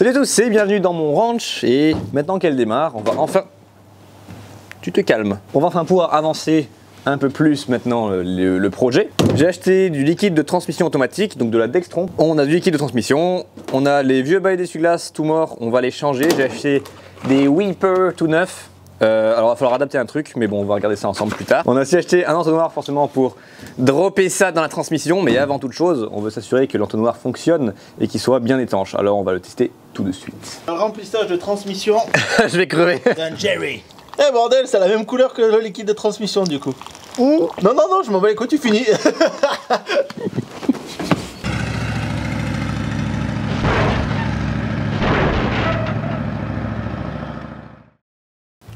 Salut à tous et bienvenue dans mon ranch. Et maintenant qu'elle démarre, on va enfin... Tu te calmes. On va enfin pouvoir avancer un peu plus maintenant le projet. J'ai acheté du liquide de transmission automatique, donc de la Dextron. On a du liquide de transmission, on a les vieux bails d'essuie-glace tout morts, on va les changer. J'ai acheté des Weeper tout neufs. Alors il va falloir adapter un truc, mais bon on va regarder ça ensemble plus tard. On a aussi acheté un entonnoir forcément pour dropper ça dans la transmission, mais avant toute chose, on veut s'assurer que l'entonnoir fonctionne et qu'il soit bien étanche. Alors on va le tester tout de suite. Un remplissage de transmission Je vais crever. d'un Jerry. Eh bordel, c'est la même couleur que le liquide de transmission du coup. Non, non, non, je m'en bats les couilles, tu finis.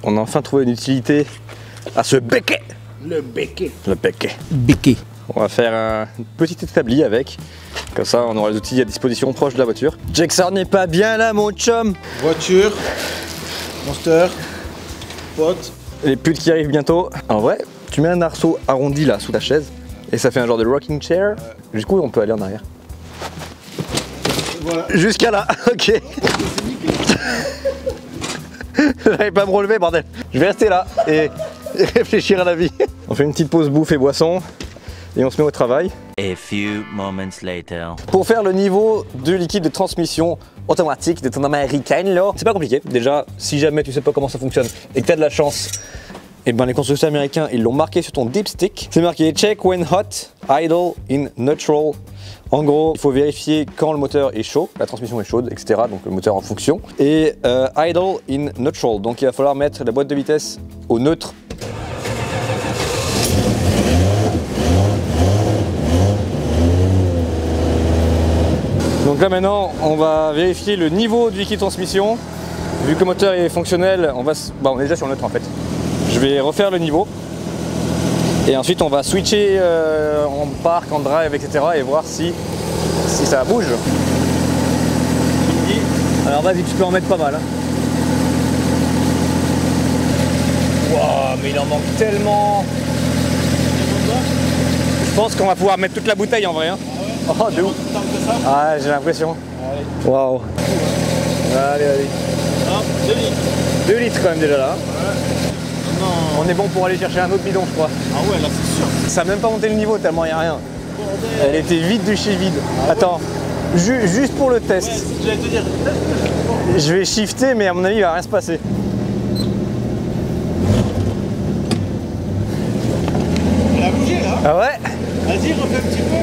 On a enfin trouvé une utilité à ce becquet. Le becquet. Le becquet. Becquet. On va faire un petit établi avec. Comme ça, on aura les outils à disposition proche de la voiture. Jackson n'est pas bien là, mon chum. Voiture. Monster. Pote. Les putes qui arrivent bientôt. En vrai, tu mets un arceau arrondi là sous ta chaise et ça fait un genre de rocking chair. Du coup, on peut aller en arrière. Voilà. Jusqu'à là, ok. J'arrive pas à me relever, bordel. Je vais rester là et réfléchir à la vie. On fait une petite pause bouffe et boisson et on se met au travail. A few moments later. Pour faire le niveau du liquide de transmission automatique de ton américaine là, c'est pas compliqué. Déjà, si jamais tu sais pas comment ça fonctionne et que tu as de la chance, et ben les constructeurs américains ils l'ont marqué sur ton dipstick. C'est marqué check when hot, idle in neutral. En gros, il faut vérifier quand le moteur est chaud, la transmission est chaude, etc. Donc le moteur en fonction. Et idle in neutral, donc il va falloir mettre la boîte de vitesse au neutre. Donc là maintenant, on va vérifier le niveau du liquide de transmission. Vu que le moteur est fonctionnel, on est déjà sur le neutre en fait. Je vais refaire le niveau. Et ensuite on va switcher en park, en drive, etc. et voir si ça bouge. Alors vas-y, tu peux en mettre pas mal. Hein. Wow, mais il en manque tellement. Je pense qu'on va pouvoir mettre toute la bouteille en vrai. Hein. Oh, de ouf. Ah, j'ai l'impression. Waouh. Allez, allez. 2 litres quand même déjà là. Ouais. Non. On est bon pour aller chercher un autre bidon, je crois. Ah ouais, là c'est sûr. Ça n'a même pas monté le niveau tellement il n'y a rien. Bordel. Elle était vide de chez vide. Ah, attends, juste pour le test. Ouais, j'allais te dire. Je vais shifter, mais à mon avis, il va rien se passer. Elle a bougé là. Ah ouais? Vas-y, refais un petit peu.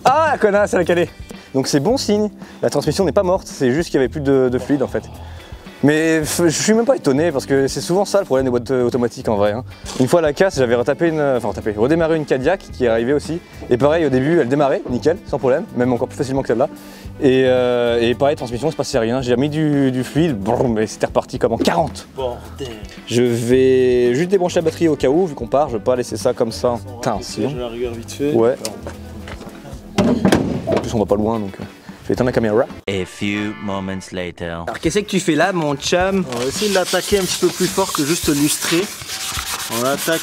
Ah, la connasse, elle a calé. Donc c'est bon signe. La transmission n'est pas morte, c'est juste qu'il n'y avait plus de fluide en fait. Mais je suis même pas étonné parce que c'est souvent ça le problème des boîtes automatiques en vrai. Hein. Une fois à la casse, j'avais redémarré une Cadillac qui est arrivée aussi. Et pareil, au début, elle démarrait, nickel, sans problème, même encore plus facilement que celle-là. Et pareil, transmission, il se passait rien. J'ai mis du fluide, boum, et c'était reparti comme en 40. Bordel. Je vais juste débrancher la batterie au cas où, vu qu'on part, je vais pas laisser ça comme ça. Putain, sinon. Je la rigueur vite fait. Ouais. En plus, on va pas loin donc. Je vais éteindre la caméra. A few moments later. Alors qu'est-ce que tu fais là, mon chum? On va essayer de l'attaquer un petit peu plus fort que juste lustrer. On l'attaque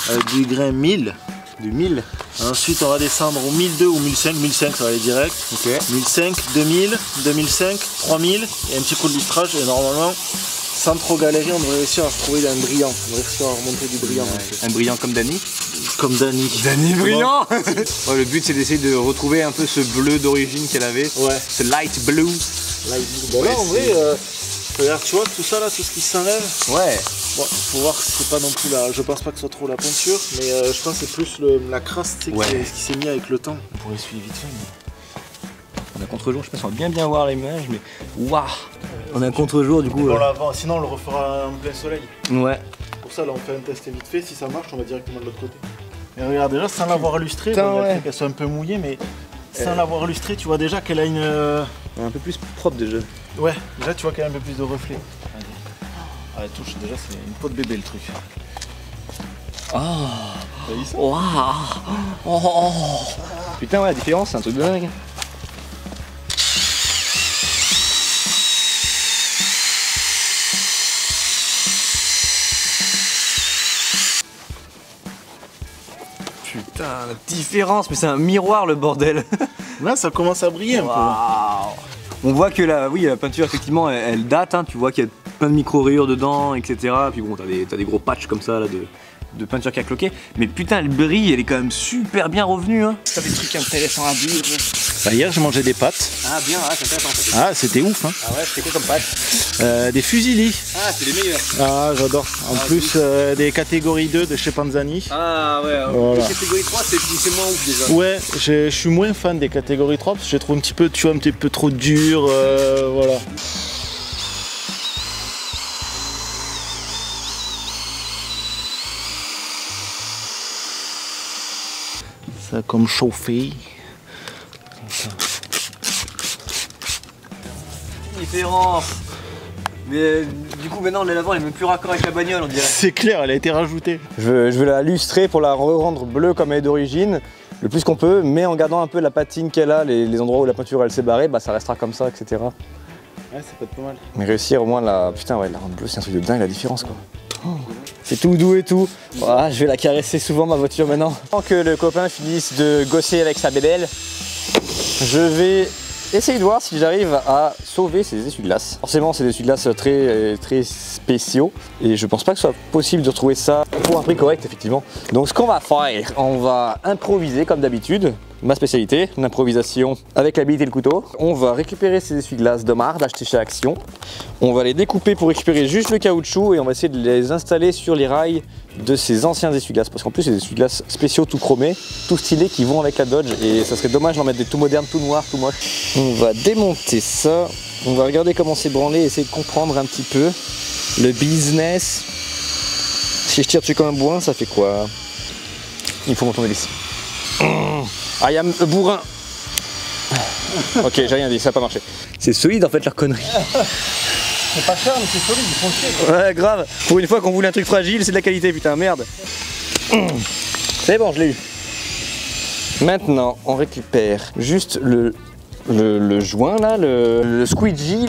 avec du grain 1000. Du 1000. Ensuite on va descendre au 1002 ou 1005. 1005 ça va aller direct. Ok. 1005, 2000, 2005, 3000 et un petit coup de lustrage et normalement sans trop galérer on devrait réussir à se trouver un brillant. On devrait réussir à remonter du brillant. Un brillant comme Danny. Comme Danny. Danny brillant. Ouais, le but c'est d'essayer de retrouver un peu ce bleu d'origine qu'elle avait. Ouais. Ce light blue. Bon là en vrai, regarde tu vois tout ça là, tout ce qui s'enlève. Ouais. Bon, faut voir si c'est pas non plus là. Je pense pas que ce soit trop la peinture, mais je pense que c'est plus la crasse tu sais, ouais. qui s'est mis avec le temps. On pourrait suivre vite fait. On a contre-jour, je sais pas si on va bien voir l'image, mais waouh. On a contre-jour du coup. Sinon on le refera en plein soleil. Ouais. Pour ça là on fait un test vite fait, si ça marche on va directement de l'autre côté. Et regarde déjà sans l'avoir lustré, qu'elle soit un peu mouillée mais sans l'avoir lustré tu vois déjà qu'elle a une... Un peu plus propre déjà. Ouais, déjà tu vois qu'elle a un peu plus de reflets. Ah la touche déjà c'est une peau de bébé le truc. Oh. T'as vu ça? Waouh. Oh. Putain ouais la différence c'est un truc de dingue. Putain. la différence, mais c'est un miroir le bordel. Là, ça commence à briller un peu. Waouh. On voit que la peinture, effectivement, elle date, hein, tu vois qu'il y a plein de micro-rayures dedans, etc. Puis bon, t'as des gros patchs comme ça là, de peinture qui a cloqué. Mais putain, elle brille, elle est quand même super bien revenue. Hein. T'as des trucs intéressants à dire. Bah, hier, j'ai mangé des pâtes. Ah bien, ouais, c'est intéressant. Ah, c'était ouf, hein. Ah ouais, c'était quoi comme pâtes? Des fusilli. Ah, c'est les meilleurs. Ah, j'adore. En plus, des catégories 2 de chez Panzani. Ah ouais, voilà. Les catégories 3, c'est moins ouf déjà. Ouais, je suis moins fan des catégories 3 parce que je les trouve un petit peu, tu vois, un petit peu trop dur, voilà. Ça comme chauffé. Différence. Mais du coup maintenant l'avant elle est même plus raccord avec la bagnole on dirait. C'est clair, elle a été rajoutée. Je veux la lustrer pour la rendre bleue comme elle est d'origine, le plus qu'on peut, mais en gardant un peu la patine qu'elle a, les endroits où la peinture elle s'est barrée, bah ça restera comme ça, etc. Ouais, ça peut être pas mal. Mais réussir au moins la rendre bleue, c'est un truc de dingue la différence quoi. Oh, c'est tout doux et tout. Voilà, je vais la caresser souvent ma voiture maintenant. Avant que le copain finisse de gosser avec sa bébelle, je vais essayer de voir si j'arrive à sauver ces essuie-glaces. Forcément c'est des essuie-glaces très spéciaux et je pense pas que ce soit possible de retrouver ça pour un prix correct effectivement. Donc ce qu'on va faire, on va improviser comme d'habitude. Ma spécialité, l'improvisation avec la bite et le couteau. On va récupérer ces essuie-glaces de marde achetés chez Action. On va les découper pour récupérer juste le caoutchouc et on va essayer de les installer sur les rails de ces anciens essuie-glaces. Parce qu'en plus c'est des essuie-glaces spéciaux tout chromés, tout stylés qui vont avec la Dodge et ça serait dommage d'en mettre des tout modernes, tout noirs, tout moches. On va démonter ça. On va regarder comment c'est branlé et essayer de comprendre un petit peu le business. Si je tire dessus comme un bourrin, ça fait quoi? Il faut m'entendre ici. I am a bourrin. Ok, j'ai rien dit, ça n'a pas marché. C'est solide en fait leur connerie. C'est pas cher mais c'est solide, ils font chier. Ouais, grave. Pour une fois qu'on voulait un truc fragile, c'est de la qualité, putain, merde. C'est bon, je l'ai eu. Maintenant, on récupère juste le joint là, le squeegee.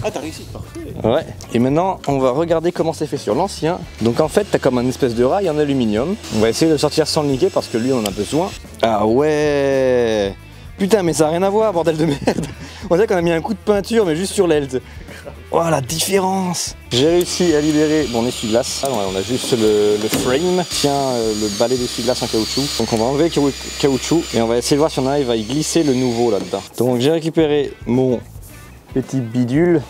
Ah, t'as réussi, parfait. Ouais. Et maintenant, on va regarder comment c'est fait sur l'ancien. Donc en fait, t'as comme un espèce de rail en aluminium. On va essayer de le sortir sans le niquer parce que lui, on en a besoin. Ah ouais. Putain, mais ça n'a rien à voir, bordel de merde. On dirait qu'on a mis un coup de peinture, mais juste sur l'aile. Oh, la différence. J'ai réussi à libérer mon essuie-glace. Ah, on a juste le frame. Tiens, le balai d'essuie-glace en caoutchouc. Donc on va enlever le caoutchouc et on va essayer de voir si on arrive à y glisser le nouveau là-dedans. Donc j'ai récupéré mon petit bidule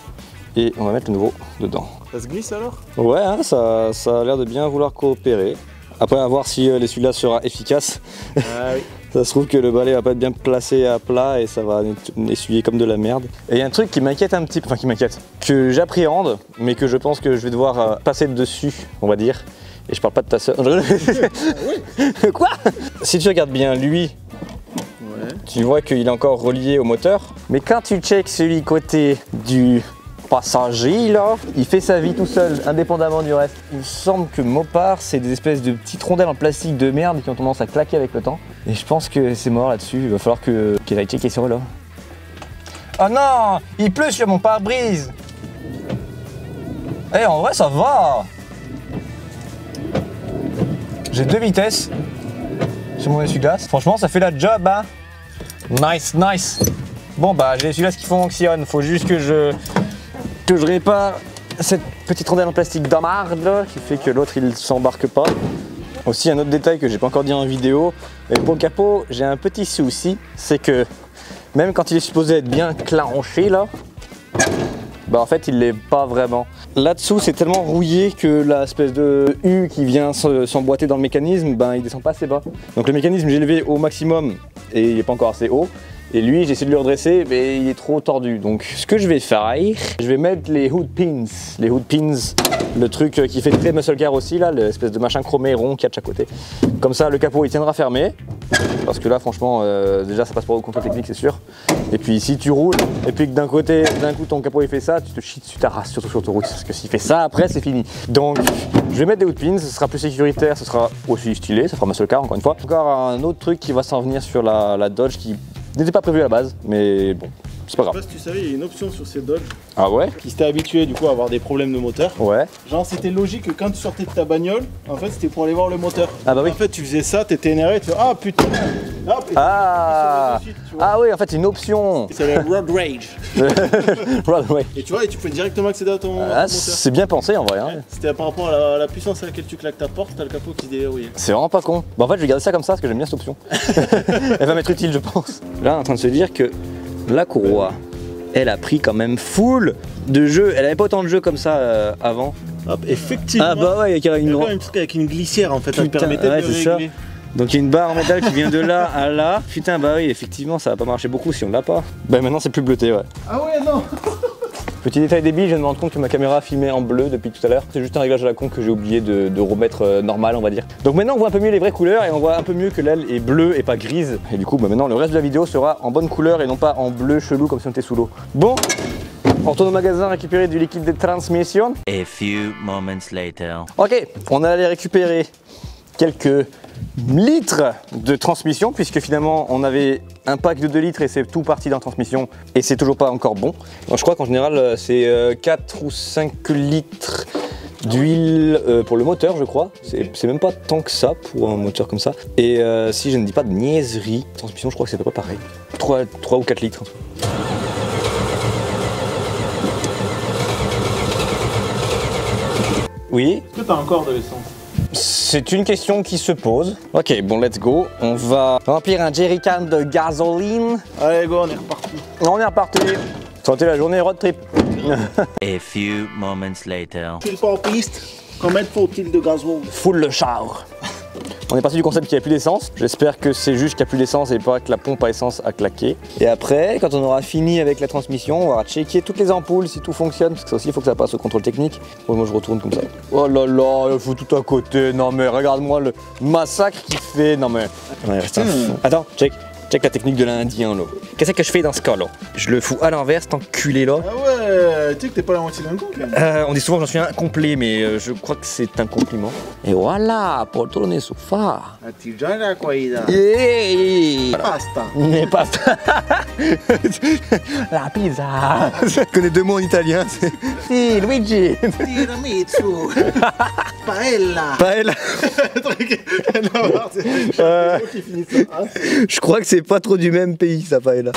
et on va mettre le nouveau dedans. Ça se glisse alors? Ouais, hein, ça a l'air de bien vouloir coopérer. Après, à voir si l'essuie-glace sera efficace. Ah oui. Ça se trouve que le balai va pas être bien placé à plat et ça va essuyer comme de la merde. Et il y a un truc qui m'inquiète un petit peu, enfin qui m'inquiète, que j'appréhende, mais que je pense que je vais devoir passer dessus, on va dire. Et je parle pas de ta soeur. Oui. Quoi? Si tu regardes bien lui, ouais, tu vois qu'il est encore relié au moteur. Mais quand tu checks celui côté du passager là, il fait sa vie tout seul, indépendamment du reste. Il me semble que Mopar, c'est des espèces de petites rondelles en plastique de merde qui ont tendance à claquer avec le temps. Et je pense que c'est mort là-dessus, il va falloir qu'il aille checker sur eux là. Oh non, il pleut sur mon pare-brise. Eh, en vrai ça va. J'ai 2 vitesses sur mon essuie-glace. Franchement ça fait la job hein. Nice, nice. Bon bah j'ai l'essuie-glace qui fonctionne, faut juste que je répare cette petite rondelle en plastique de marde là, qui fait que l'autre il s'embarque pas. Aussi un autre détail que j'ai pas encore dit en vidéo, mais pour le capot j'ai un petit souci, c'est que même quand il est supposé être bien clenché là, bah en fait il l'est pas vraiment. Là-dessous c'est tellement rouillé que l'espèce de U qui vient s'emboîter dans le mécanisme, ben il descend pas assez bas. Donc le mécanisme j'ai levé au maximum et il est pas encore assez haut. Et lui, j'ai essayé de le redresser, mais il est trop tordu. Donc, ce que je vais faire, je vais mettre les hood pins. Les hood pins, le truc qui fait très muscle car aussi, là, l'espèce de machin chromé rond qu'il y a de chaque côté. Comme ça, le capot, il tiendra fermé. Parce que là, franchement, déjà, ça passe pas au contrôle technique, c'est sûr. Et puis, si tu roules, et puis que d'un coup, ton capot, il fait ça, tu te chies dessus ta race, surtout sur l'autoroute. Parce que s'il fait ça, après, c'est fini. Donc, je vais mettre des hood pins, ce sera plus sécuritaire, ce sera aussi stylé, ça fera muscle car, encore une fois. Encore un autre truc qui va s'en venir sur la Dodge qui n'était pas prévu à la base, mais bon, c'est pas Je sais grave. pas si tu savais, il y a une option sur ces Dodge Ah ouais? qui s'était habitué du coup à avoir des problèmes de moteur. Ouais. Genre c'était logique que quand tu sortais de ta bagnole, en fait c'était pour aller voir le moteur. Ah bah oui. En fait tu faisais ça, t'étais énervé, tu fais ah putain. Hop, et Ah, tu fais ça de suite, tu vois. ah oui, en fait, c'est une option. C'est le road rage. Broadway. Et tu vois, et tu peux directement accéder à ton Ah, moteur. c'est bien pensé en vrai. Hein. C'était par rapport à la puissance à laquelle tu claques ta porte, t'as le capot qui se déverrouille. C'est vraiment pas con. Bah en fait, je vais garder ça comme ça parce que j'aime bien cette option. Elle va m'être utile, je pense. Là, on est en train de se dire que la courroie, elle a pris quand même full de jeux. Elle avait pas autant de jeux comme ça avant. Hop, effectivement. Ah bah ouais, il y a Il y a une... quand même un truc avec une glissière en fait, ça te Putain, permettait ouais, de c'est ça. régler. Donc il y a une barre en métal qui vient de là à là. Putain, bah oui, effectivement, ça va pas marcher beaucoup si on l'a pas. Bah maintenant, c'est plus bleuté, ouais. Ah ouais, non. Petit détail débile, je viens de me rendre compte que ma caméra filmait en bleu depuis tout à l'heure. C'est juste un réglage à la con que j'ai oublié de remettre normal, on va dire. Donc maintenant on voit un peu mieux les vraies couleurs et on voit un peu mieux que l'aile est bleue et pas grise. Et du coup bah maintenant le reste de la vidéo sera en bonne couleur et non pas en bleu chelou comme si on était sous l'eau. Bon, on retourne au magasin récupérer du liquide de transmission. A few moments later. Ok, on est allé récupérer quelques litres de transmission puisque finalement on avait un pack de 2 litres et c'est tout parti dans la transmission et c'est toujours pas encore bon. Donc je crois qu'en général c'est 4 ou 5 litres d'huile pour le moteur je crois. C'est même pas tant que ça pour un moteur comme ça. Et si je ne dis pas de niaiserie, transmission je crois que c'est à peu près pareil. 3 ou 4 litres. Oui. Est-ce que t'as encore de l'essence? C'est une question qui se pose. Ok, bon, let's go. On va remplir un jerrycan de gasoline. Allez go, on est reparti. On est reparti. Santé la journée road trip. A few moments later. Pile pas en piste. Combien faut-il de gasoil? Full le char. On est parti du concept qu'il n'y a plus d'essence. J'espère que c'est juste qu'il n'y a plus d'essence et pas que la pompe à essence a claqué. Et après, quand on aura fini avec la transmission, on va checker toutes les ampoules si tout fonctionne. Parce que ça aussi, il faut que ça passe au contrôle technique. Bon, moi, je retourne comme ça. Oh là là, il faut tout à côté. Non mais regarde-moi le massacre qu'il fait. Non mais... Ouais, reste un fou. Attends, check la technique de l'Indien là. Qu'est-ce que je fais dans ce cas là? Je le fous à l'envers, cet enculé là. Ah ouais, tu sais que t'es pas la moitié d'un coup quand même. On dit souvent que j'en suis incomplet, mais je crois que c'est un compliment. Et voilà, poltrone e sofà. Artigiana quaida. Yeah. Pasta. Mais pas la pizza. Je connais 2 mots en italien. Si, Luigi. Tiramisu. Paella. Paella. Non, c'est les mots qui finissent ça. Je crois que c'est pas trop du même pays, ça, paella.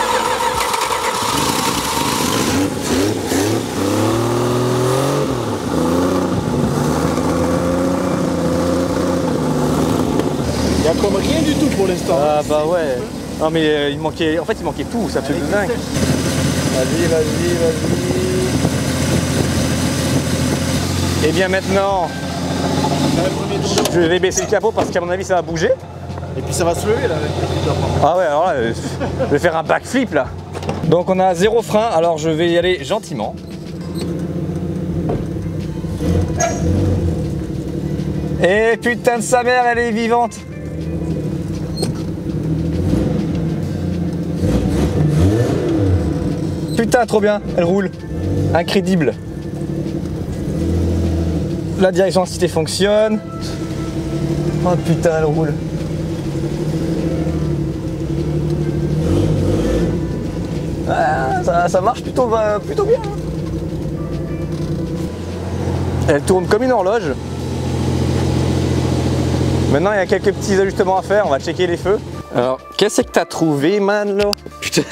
Il y a comme rien du tout pour l'instant. Ah bah ouais. Non mais il manquait tout, c'est absolument dingue. Vas-y. Et bien maintenant, je vais baisser le capot parce qu'à mon avis ça va bouger. Et puis ça va se lever là avec le leader. Ah ouais, alors là, je vais faire un backflip là. Donc on a 0 frein, alors je vais y aller gentiment. Et putain de sa mère, elle est vivante. Putain, trop bien, elle roule. Incrédible. La direction assistée fonctionne. Oh putain, elle roule. Ah, ça marche plutôt bien. Elle tourne comme une horloge. Maintenant, il y a quelques petits ajustements à faire. On va checker les feux. Alors, qu'est-ce que t'as trouvé, man, là? Putain,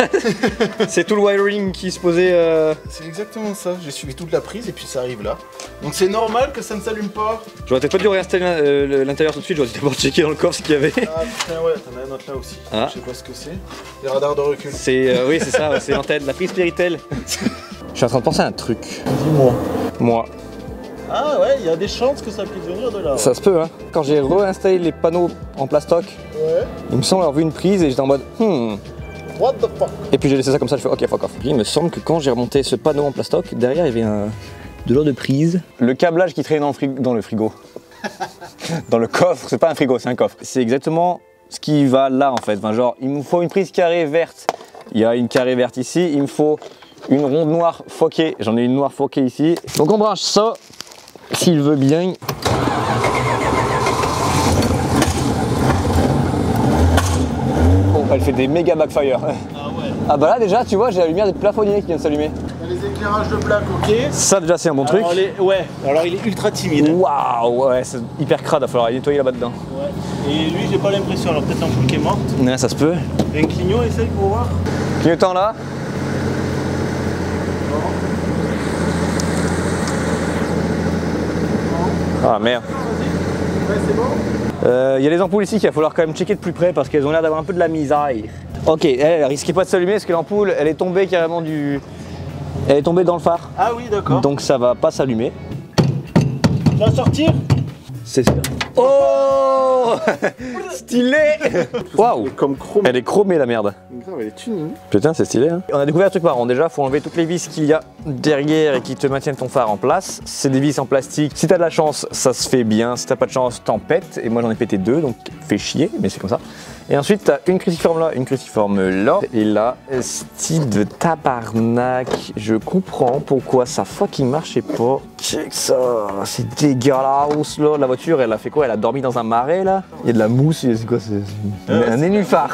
c'est tout le wiring qui se posait... C'est exactement ça, j'ai suivi toute la prise et puis ça arrive là. Donc c'est normal que ça ne s'allume pas. J'aurais peut-être pas dû réinstaller l'intérieur tout de suite, j'aurais dû d'abord checker dans le coffre ce qu'il y avait. Ah putain ouais, t'en as un autre là aussi. Ah. Je sais pas ce que c'est. Les radars de recul. C'est... oui, c'est ça, c'est l'antenne, la prise Spiritel. Je suis en train de penser à un truc. Dis-moi. Moi. Ah ouais, il y a des chances que ça puisse venir de là. Ouais. Ça se peut, hein. Quand j'ai réinstallé les panneaux en plastoc, il me semble avoir vu une prise et j'étais en mode What the fuck? Et puis j'ai laissé ça comme ça, je fais ok, fuck off. Il me semble que quand j'ai remonté ce panneau en plastoc, derrière il y avait de l'eau de prise. Le câblage qui traînait dans le frigo. Dans le coffre, c'est pas un frigo, c'est un coffre. C'est exactement ce qui va là en fait. Enfin, genre, il me faut une prise carrée verte. Il y a une carrée verte ici, il me faut une ronde noire foquée. J'en ai une noire foquée ici. Donc on branche ça, s'il veut bien. Oh, elle fait des méga backfire. Ah Ouais. Ah bah là déjà, tu vois, j'ai la lumière des plafonniers qui vient de s'allumer. Il y a les éclairages de plaque, ok. Ça déjà c'est un bon truc. Ouais, alors il est ultra timide. Waouh, ouais, c'est hyper crade, il va falloir aller nettoyer là-bas dedans. Ouais. Et lui, j'ai pas l'impression, alors peut-être l'ampoule qui est morte. Ouais, ça se peut. Et un clignon, essaye pour voir. Clignotant là. Ah merde. Ouais, c'est bon. Il y a les ampoules ici qu'il va falloir quand même checker de plus près parce qu'elles ont l'air d'avoir un peu de la misère. Ok, elle risquait pas de s'allumer parce que l'ampoule elle est tombée carrément du. Elle est tombée dans le phare. Ah oui, d'accord. Donc ça va pas s'allumer. Tu vas sortir. C'est sûr. Oh stylé. Waouh. Comme chrome. Elle est chromée la merde. Grave, elle est tuning. Putain, c'est stylé. Hein. On a découvert un truc marrant. Déjà, faut enlever toutes les vis qu'il y a derrière et qui te maintiennent ton phare en place. C'est des vis en plastique. Si t'as de la chance, ça se fait bien. Si t'as pas de chance, t'en pètes. Et moi, j'en ai pété 2, donc fait chier, mais c'est comme ça. Et ensuite, t'as une cruciforme là, une cruciforme là. Et là, style de tabarnak. Je comprends pourquoi ça fucking marchait pas. Check ça. C'est dégueulasse là. La voiture, elle a fait quoi? Elle a dormi dans un marais là. Il y a de la mousse. C'est quoi? C'est un nénuphar.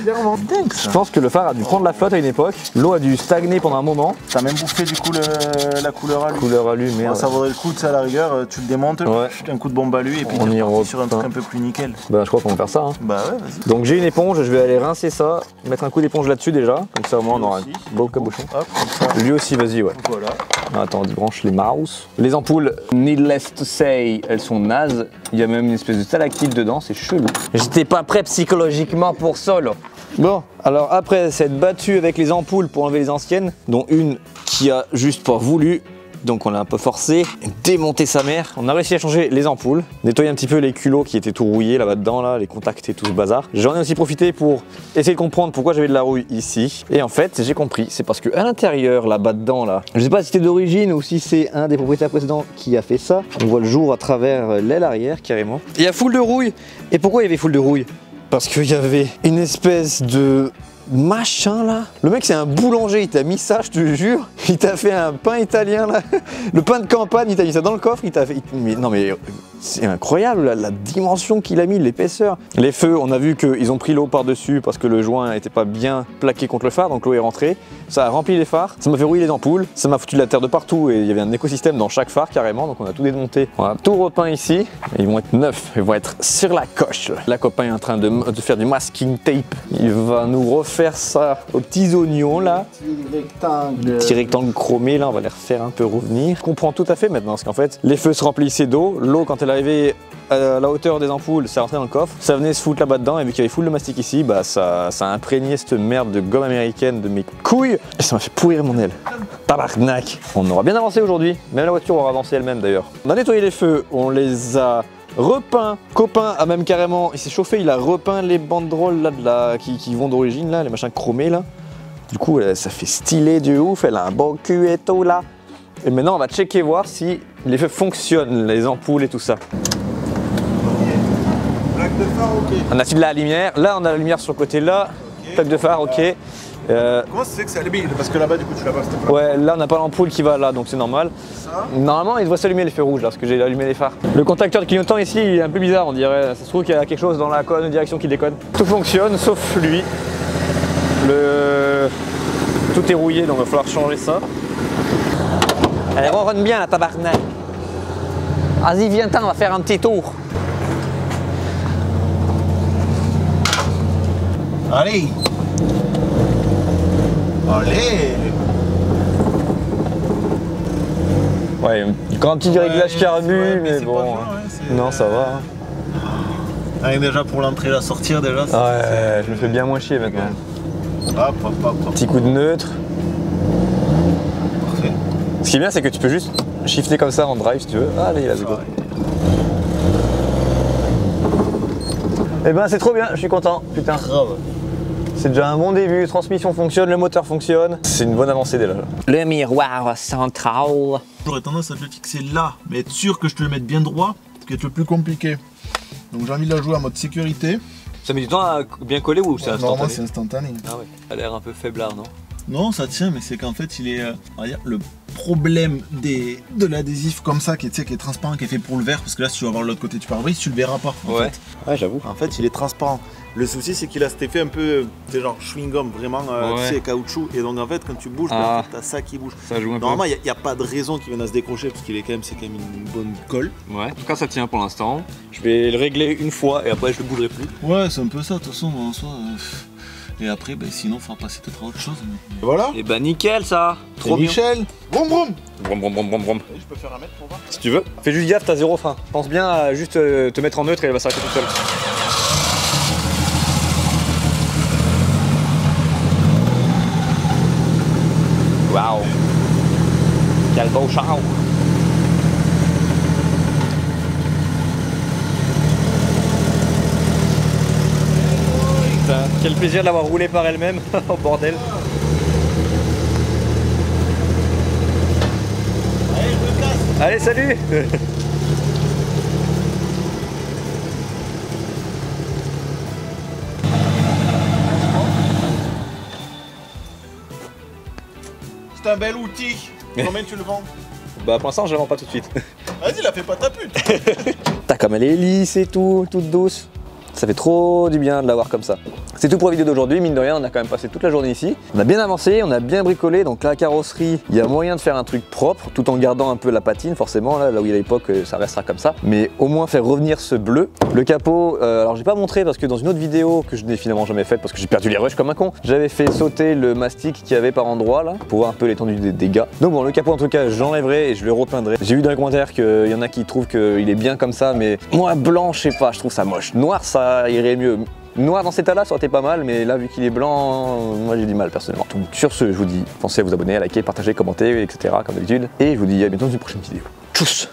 Clairement dingue ça. Je pense que le phare a dû prendre la flotte à une époque. L'eau a dû stagner pendant un moment. T'as même bouffé du coup la couleur à lui. Couleur à lui, merde. Ça vaudrait le coup, tu sais, à la rigueur, tu le démontes, Ouais. un coup de bombe à lui et puis On t'es y reparti sur un reprend. truc un peu plus nickel. Bah, je crois qu'on va faire ça. Hein. Bah ouais, vas-y. Donc j'ai une éponge, je vais aller rincer ça, mettre un coup d'éponge là-dessus déjà. Comme ça au moins on aura un Lui aussi. beau cabochon. Hop, comme ça. Lui aussi, vas-y, ouais. Voilà. Attends, on branche les mouse. Les ampoules, needless to say, elles sont nazes. Il y a même une espèce de stalactite dedans, c'est chelou. J'étais pas prêt psychologiquement pour ça là. Bon, alors après s'être battu avec les ampoules pour enlever les anciennes, dont une qui a juste pas voulu, donc on l'a un peu forcé, démonter sa mère. On a réussi à changer les ampoules, nettoyer un petit peu les culots qui étaient tout rouillés là-bas dedans, là, les contacts et tout ce bazar. J'en ai aussi profité pour essayer de comprendre pourquoi j'avais de la rouille ici. Et en fait, j'ai compris, c'est parce qu'à l'intérieur, là-bas dedans, là, je sais pas si c'était d'origine ou si c'est un des propriétaires précédents qui a fait ça. On voit le jour à travers l'aile arrière carrément. Il y a full de rouille. Et pourquoi il y avait full de rouille? Parce qu'il y avait une espèce de machin là. Le mec c'est un boulanger, il t'a mis ça, je te jure. Il t'a fait un pain italien là. Le pain de campagne, il t'a mis ça dans le coffre, il t'a fait. Mais non mais c'est incroyable la dimension qu'il a mis, l'épaisseur. Les feux, on a vu qu'ils ont pris l'eau par-dessus parce que le joint n'était pas bien plaqué contre le phare, donc l'eau est rentrée. Ça a rempli les phares, ça m'a fait rouiller les ampoules, ça m'a foutu de la terre de partout et il y avait un écosystème dans chaque phare carrément, donc on a tout démonté. On a tout repeint ici, et ils vont être neufs, ils vont être sur la coche. Là, copain est en train de faire du masking tape, il va nous refaire ça aux petits oignons là. Petit rectangle chromé là, on va les refaire un peu revenir. Je comprends tout à fait maintenant, parce qu'en fait, les feux se remplissaient d'eau, l'eau quand elle arrivait à la hauteur des ampoules, ça rentrait dans le coffre, ça venait se foutre là-bas dedans, et vu qu'il y avait full de mastic ici, bah ça a imprégné cette merde de gomme américaine de mes couilles, et ça m'a fait pourrir mon aile. Tabarnak. On aura bien avancé aujourd'hui, même la voiture aura avancé elle-même d'ailleurs. On a nettoyé les feux, on les a repeint. Copain a même carrément, il s'est chauffé, il a repeint les banderoles là, qui vont d'origine là, les machins chromés là. Du coup, ça fait stylé de ouf, elle a un bon cul et tout là. Et maintenant, on va checker voir si les feux fonctionnent, les ampoules et tout ça. Plaque de phare, ok. On a-t-il la lumière? Là, on a la lumière sur le côté là. Okay. Plaque de phare, ok. Comment ça se fait que c'est allumé? Parce que là-bas, du coup, tu l'as pas, cette plaque. Ouais, là, on n'a pas l'ampoule qui va là, donc c'est normal. Ça. Normalement, il devrait s'allumer les feux rouges là, parce que j'ai allumé les phares. Le contacteur de clignotant ici, il est un peu bizarre, on dirait. Ça se trouve qu'il y a quelque chose dans la colonne de direction qui déconne. Tout fonctionne, sauf lui. Tout est rouillé, donc il va falloir changer ça. Elle ronronne bien la tabarnak. Vas-y, viens-t'en, on va faire un petit tour. Allez. Allez. Ouais, un petit réglage carbu, ouais, mais c'est bon. pas loin, ouais, non, ça va. Allez, déjà pour l'entrée et la sortir, déjà. Ouais, je me fais bien moins chier maintenant. Hop, hop, hop. Petit coup de neutre. Parfait. Ce qui est bien, c'est que tu peux juste shifter comme ça en drive si tu veux. Allez, là, c'est go. Eh ben, c'est trop bien, je suis content. Putain. Grave. C'est déjà un bon début, transmission fonctionne, le moteur fonctionne. C'est une bonne avancée déjà. Le miroir central. J'aurais tendance à te le fixer là, mais être sûr que je te le mette bien droit, ce qui est le plus compliqué. Donc j'ai envie de la jouer en mode sécurité. Ça met du temps à bien coller ou c'est Normalement, instantané? c'est instantané. Ah ouais, ça a l'air un peu faiblard, non? Non, ça tient, mais c'est qu'en fait, il est, on va dire, le problème de l'adhésif comme ça, qui est transparent, qui est fait pour le verre, parce que là, si tu vas voir de l'autre côté du pare-brise, tu le verras pas. En fait. Ouais, j'avoue. En fait, il est transparent. Le souci, c'est qu'il a cet effet un peu, c'est genre chewing-gum, vraiment, Ouais. tu sais, caoutchouc. Et donc, en fait, quand tu bouges, Ah. en fait, t'as ça qui bouge. Ça joue un peu. Normalement, il n'y a pas de raison qu'il vienne à se décrocher, parce qu'il est quand même, c'est quand même une bonne colle. Ouais, en tout cas ça tient pour l'instant. Je vais le régler une fois et après je le bougerai plus. Ouais, c'est un peu ça, de toute façon, en soi. Et après, sinon, il faudra passer peut-être à autre chose. Voilà. Et bah nickel ça. Trop bien. Michel, boum boum. Brom brom brom brom brom. Je peux faire un mètre pour voir. Si tu veux. Fais juste gaffe, t'as zéro frein. Pense bien à juste te mettre en neutre et elle va s'arrêter toute seule. Waouh. Quel beau char. Putain, quel plaisir de l'avoir roulé par elle-même. Oh bordel. Allez, je me casse. Allez, salut. C'est un bel outil. Combien tu le vends? Bah pour l'instant je la vends pas tout de suite. Vas-y, la fais pas ta pute. T'as comme elle est lisse et tout, toute douce. Ça fait trop du bien de l'avoir comme ça. C'est tout pour la vidéo d'aujourd'hui, mine de rien, on a quand même passé toute la journée ici. On a bien avancé, on a bien bricolé, donc la carrosserie, il y a moyen de faire un truc propre, tout en gardant un peu la patine, forcément, là où il y a l'époque, ça restera comme ça. Mais au moins faire revenir ce bleu. Le capot, alors j'ai pas montré parce que dans une autre vidéo que je n'ai finalement jamais faite parce que j'ai perdu les rushs comme un con, j'avais fait sauter le mastic qu'il y avait par endroit là, pour voir un peu l'étendue des dégâts. Donc bon, le capot en tout cas, j'enlèverai et je le repeindrai. J'ai vu dans les commentaires qu'il y en a qui trouvent qu'il est bien comme ça, mais moi blanc, je sais pas, je trouve ça moche. Noir, ça irait mieux. Noir dans cet état-là, ça aurait été pas mal, mais là, vu qu'il est blanc, moi j'ai du mal personnellement. Donc sur ce, je vous dis, pensez à vous abonner, à liker, partager, commenter, etc. comme d'habitude. Et je vous dis à bientôt dans une prochaine vidéo. Tchuss!